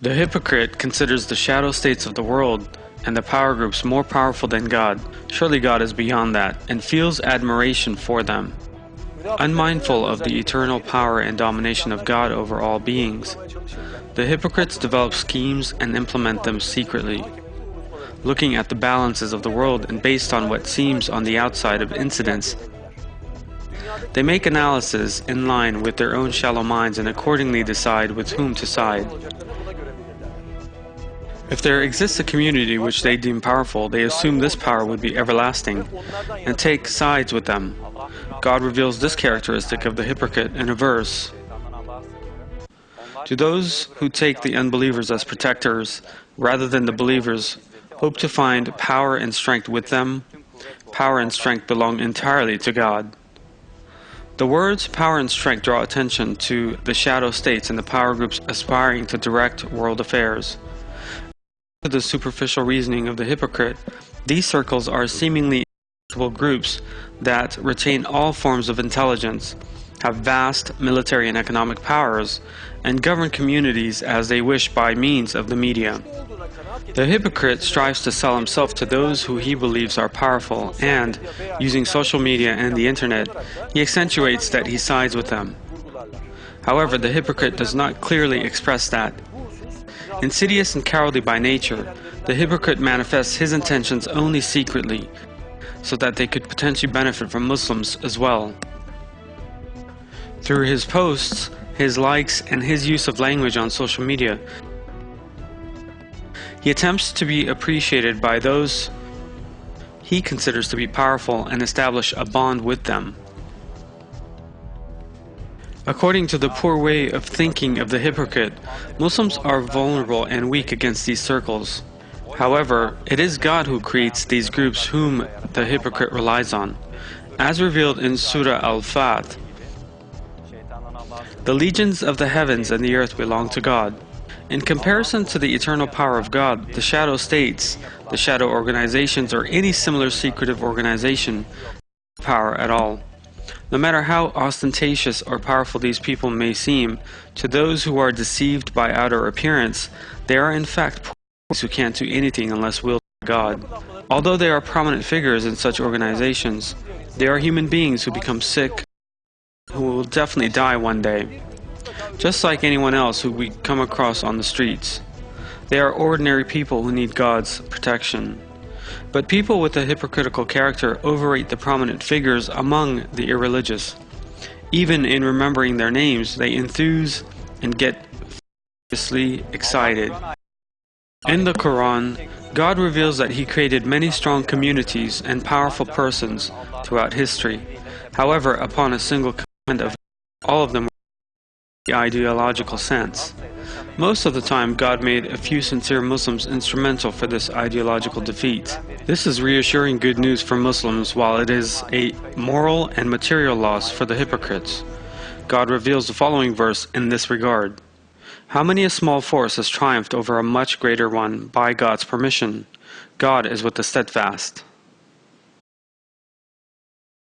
The hypocrite considers the shadow states of the world and the power groups more powerful than God. Surely God is beyond that, and feels admiration for them. Unmindful of the eternal power and domination of God over all beings, the hypocrites develop schemes and implement them secretly, looking at the balances of the world and based on what seems on the outside of incidents. They make analyses in line with their own shallow minds and accordingly decide with whom to side. If there exists a community which they deem powerful, they assume this power would be everlasting and take sides with them. God reveals this characteristic of the hypocrite in a verse. To those who take the unbelievers as protectors rather than the believers, hope to find power and strength with them. Power and strength belong entirely to God. The words power and strength draw attention to the shadow states and the power groups aspiring to direct world affairs. To the superficial reasoning of the hypocrite, these circles are seemingly intellectual groups that retain all forms of intelligence, have vast military and economic powers, and govern communities as they wish by means of the media. The hypocrite strives to sell himself to those who he believes are powerful, and, using social media and the internet, he accentuates that he sides with them. However, the hypocrite does not clearly express that. Insidious and cowardly by nature, the hypocrite manifests his intentions only secretly, so that they could potentially benefit from Muslims as well. Through his posts, his likes, and his use of language on social media, he attempts to be appreciated by those he considers to be powerful and establish a bond with them. According to the poor way of thinking of the hypocrite, Muslims are vulnerable and weak against these circles. However, it is God who creates these groups whom the hypocrite relies on. As revealed in Surat al-Fath, the legions of the heavens and the earth belong to God. In comparison to the eternal power of God, the shadow states, the shadow organizations, or any similar secretive organization have no power at all. No matter how ostentatious or powerful these people may seem, to those who are deceived by outer appearance, they are in fact poor who can't do anything unless willed by God. Although they are prominent figures in such organizations, they are human beings who become sick, who will definitely die one day, just like anyone else who we come across on the streets. They are ordinary people who need God's protection. But people with a hypocritical character overrate the prominent figures among the irreligious. Even in remembering their names, they enthuse and get furiously excited. In the Qur'an, God reveals that He created many strong communities and powerful persons throughout history. However, upon a single command of all of them were in the ideological sense. Most of the time, God made a few sincere Muslims instrumental for this ideological defeat. This is reassuring good news for Muslims, while it is a moral and material loss for the hypocrites. God reveals the following verse in this regard. How many a small force has triumphed over a much greater one by God's permission? God is with the steadfast.